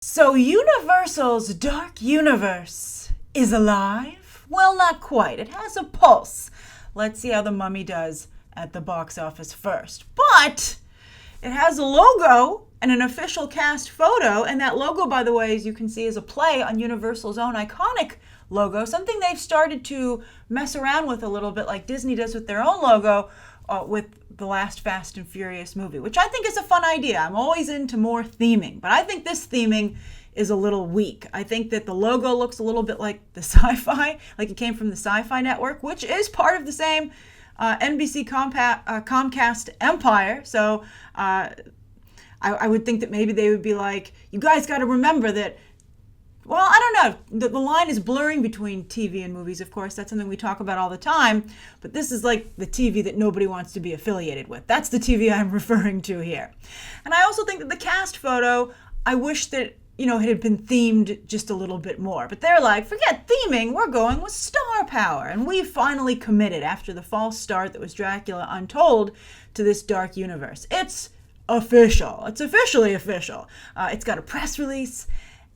So Universal's Dark Universe is alive? Well, not quite. It has a pulse. Let's see how The Mummy does at the box office first. But it has a logo and an official cast photo, and that logo, by the way, as you can see, is a play on Universal's own iconic logo, something they've started to mess around with a little bit like Disney does with their own logo with the last Fast and Furious movie, which I think is a fun idea. I'm always into more theming, but I think this theming is a little weak. I think that the logo looks a little bit like the sci-fi, like it came from the Sci-Fi Network, which is part of the same NBC Comcast empire. So I would think that maybe they would be like, you guys got to remember that. Well, I don't know. The line is blurring between TV and movies, of course. That's something we talk about all the time. But this is like the TV that nobody wants to be affiliated with. That's the TV I'm referring to here. And I also think that the cast photo, I wish that, it had been themed just a little bit more. But they're like, forget theming, we're going with star power. And we finally committed, after the false start that was Dracula Untold, to this dark universe. It's official. It's officially official. It's got a press release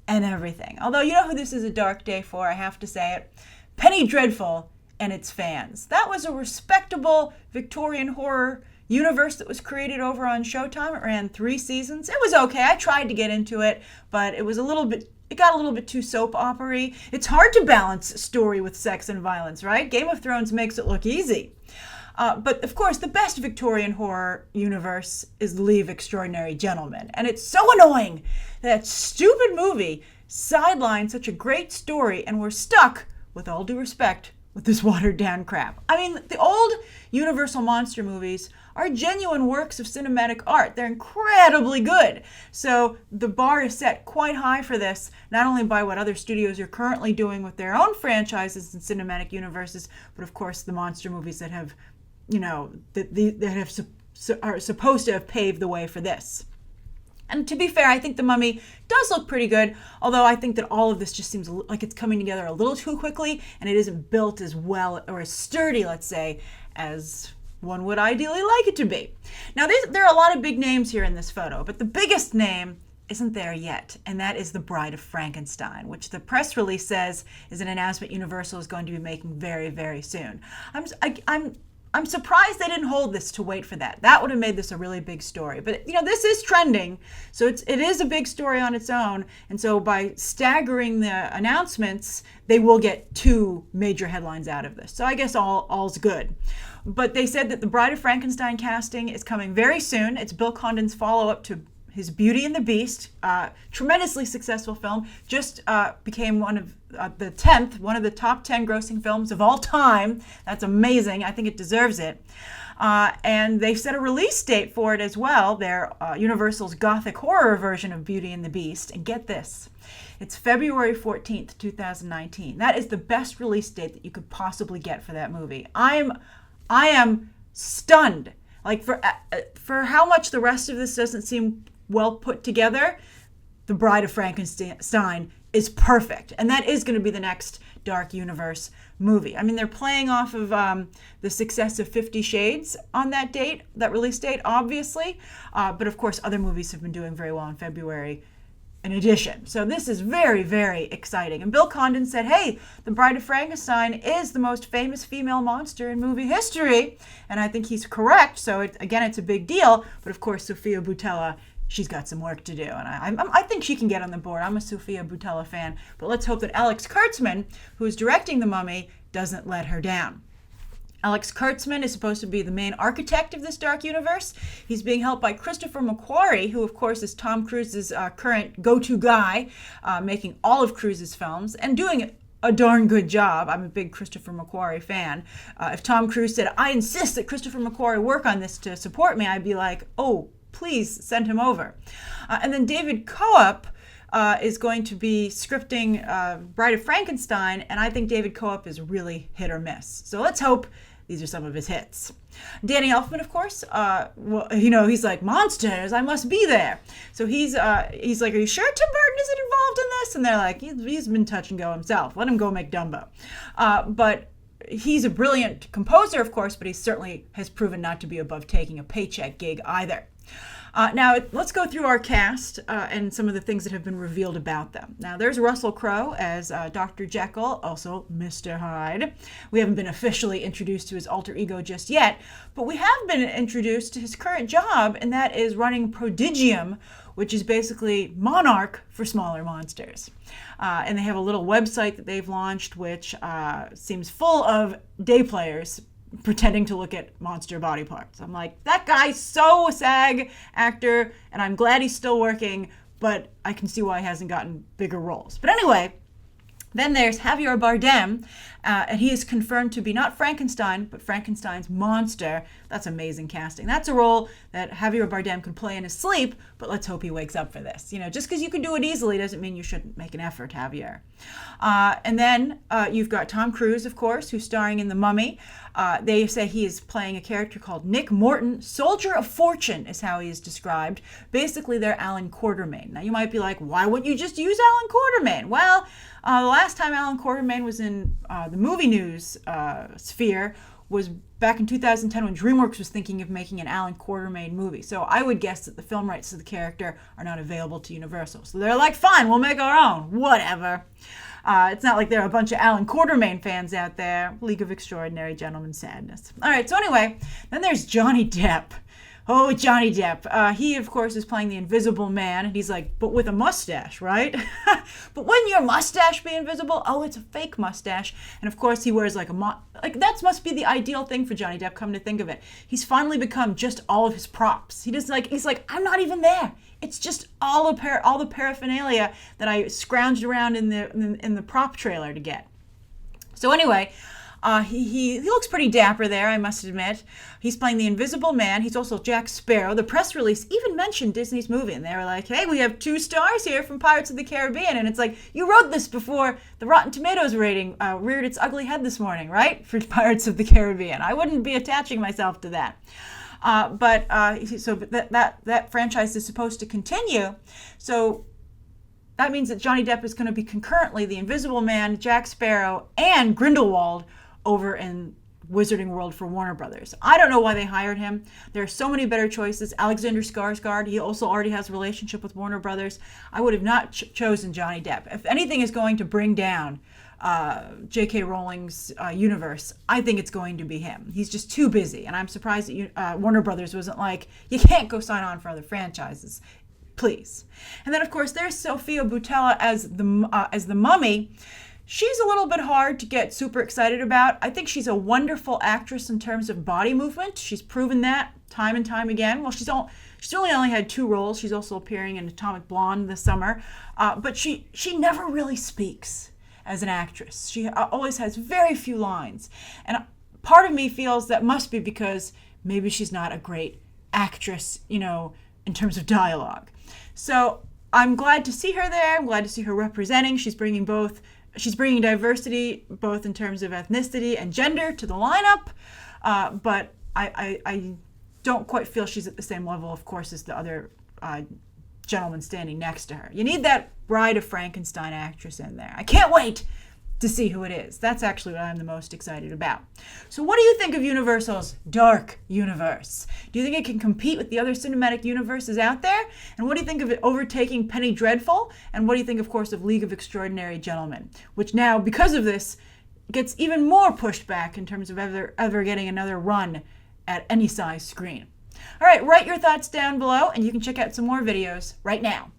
and everything. Although, you know who this is a dark day for, I have to say it? Penny Dreadful and its fans. That was a respectable Victorian horror universe that was created over on Showtime. It ran 3 seasons. It was okay. I tried to get into it, but it got a little bit too soap opera-y. It's hard to balance story with sex and violence, right? Game of Thrones makes it look easy. But of course, the best Victorian horror universe is Leave Extraordinary Gentlemen. And it's so annoying that stupid movie sidelined such a great story, and we're stuck, with all due respect, with this watered down crap. I mean, the old Universal monster movies are genuine works of cinematic art. They're incredibly good. So the bar is set quite high for this, not only by what other studios are currently doing with their own franchises and cinematic universes, but of course the monster movies that have, are supposed to have paved the way for this. And to be fair, I think The Mummy does look pretty good, although I think that all of this just seems like it's coming together a little too quickly, and it isn't built as well or as sturdy, let's say, as one would ideally like it to be. Now, there are a lot of big names here in this photo, but the biggest name isn't there yet, and that is the Bride of Frankenstein, which the press release says is an announcement Universal is going to be making very, very soon. I'm surprised they didn't hold this to wait for that. That would have made this a really big story. But, this is trending, so it is a big story on its own. And so by staggering the announcements, they will get 2 major headlines out of this. So I guess all's good. But they said that the Bride of Frankenstein casting is coming very soon. It's Bill Condon's follow-up to his Beauty and the Beast, tremendously successful film, just became one of the top 10 grossing films of all time. That's amazing. I think it deserves it. And they've set a release date for it as well. They're Universal's gothic horror version of Beauty and the Beast. And get this, it's February 14th, 2019. That is the best release date that you could possibly get for that movie. I am stunned. Like for how much the rest of this doesn't seem well put together, The Bride of Frankenstein is perfect. And that is going to be the next Dark Universe movie. I mean, they're playing off of the success of 50 Shades on that release date, obviously. But of course, other movies have been doing very well in February in addition. So this is very, very exciting. And Bill Condon said, hey, The Bride of Frankenstein is the most famous female monster in movie history. And I think he's correct. So it's a big deal. But of course, Sofia Boutella, she's got some work to do, and I think she can get on the board. I'm a Sofia Boutella fan, but let's hope that Alex Kurtzman, who is directing The Mummy, doesn't let her down. Alex Kurtzman is supposed to be the main architect of this dark universe. He's being helped by Christopher McQuarrie, who of course is Tom Cruise's current go-to guy, making all of Cruise's films and doing a darn good job. I'm a big Christopher McQuarrie fan. If Tom Cruise said, I insist that Christopher McQuarrie work on this to support me, I'd be like, oh, please send him over. And then David Coop is going to be scripting Bride of Frankenstein, and I think David Coop is really hit or miss. So let's hope these are some of his hits. Danny Elfman, of course, he's like, monsters, I must be there. So he's like, are you sure Tim Burton isn't involved in this? And they're like, he's been touch and go himself. Let him go make Dumbo. But he's a brilliant composer, of course, but he certainly has proven not to be above taking a paycheck gig either. Now, let's go through our cast and some of the things that have been revealed about them. Now, there's Russell Crowe as Dr. Jekyll, also Mr. Hyde. We haven't been officially introduced to his alter ego just yet, but we have been introduced to his current job, and that is running Prodigium, which is basically Monarch for smaller monsters. And they have a little website that they've launched, which seems full of day players pretending to look at monster body parts. I'm like, that guy's so a SAG actor, and I'm glad he's still working, but I can see why he hasn't gotten bigger roles. But anyway, then there's Javier Bardem, and he is confirmed to be not Frankenstein, but Frankenstein's monster. That's amazing casting. That's a role that Javier Bardem could play in his sleep, but let's hope he wakes up for this. You know, just because you can do it easily doesn't mean you shouldn't make an effort, Javier. And then you've got Tom Cruise, of course, who's starring in The Mummy. They say he is playing a character called Nick Morton. Soldier of Fortune is how he is described. Basically, they're Alan Quartermain. Now, you might be like, why wouldn't you just use Alan Quartermain? Well, the last time Alan Quartermain was in the movie news sphere was back in 2010 when DreamWorks was thinking of making an Alan Quartermain movie. So I would guess that the film rights to the character are not available to Universal. So they're like, fine, we'll make our own. Whatever. It's not like there are a bunch of Alan Quartermain fans out there. League of Extraordinary Gentlemen Sadness. All right, so anyway, then there's Johnny Depp. Oh, Johnny Depp. He, of course, is playing the Invisible Man, and he's like, but with a mustache, right? But wouldn't your mustache be invisible? Oh, it's a fake mustache. And, of course, he wears like that must be the ideal thing for Johnny Depp, come to think of it. He's finally become just all of his props. He's like, I'm not even there. It's just all the paraphernalia that I scrounged around in the prop trailer to get. So anyway, he looks pretty dapper there, I must admit. He's playing the Invisible Man. He's also Jack Sparrow. The press release even mentioned Disney's movie, and they were like, hey, we have 2 stars here from Pirates of the Caribbean. And it's like, you wrote this before the Rotten Tomatoes rating reared its ugly head this morning, right? For Pirates of the Caribbean. I wouldn't be attaching myself to that. So that franchise is supposed to continue. So that means that Johnny Depp is going to be concurrently the Invisible Man, Jack Sparrow, and Grindelwald over in Wizarding World for Warner Brothers. I don't know why they hired him. There are so many better choices. Alexander Skarsgård, he also already has a relationship with Warner Brothers. I would have not chosen Johnny Depp. If anything is going to bring down J.K. Rowling's universe, I think it's going to be him. He's just too busy, and I'm surprised that Warner Brothers wasn't like, you can't go sign on for other franchises, please. And then, of course, there's Sofia Boutella as the Mummy. She's a little bit hard to get super excited about. I think she's a wonderful actress in terms of body movement. She's proven that time and time again. Well, she's only had 2 roles. She's also appearing in Atomic Blonde this summer, but she never really speaks as an actress. She always has very few lines. And part of me feels that must be because maybe she's not a great actress, in terms of dialogue. So I'm glad to see her there. I'm glad to see her representing. She's bringing diversity, both in terms of ethnicity and gender, to the lineup. But I don't quite feel she's at the same level, of course, as the other gentleman standing next to her. You need that Bride of Frankenstein actress in there. I can't wait to see who it is. That's actually what I'm the most excited about. So what do you think of Universal's Dark Universe? Do you think it can compete with the other cinematic universes out there? And what do you think of it overtaking Penny Dreadful? And what do you think, of course, of League of Extraordinary Gentlemen, which now, because of this, gets even more pushed back in terms of ever getting another run at any size screen? All right, write your thoughts down below, and you can check out some more videos right now.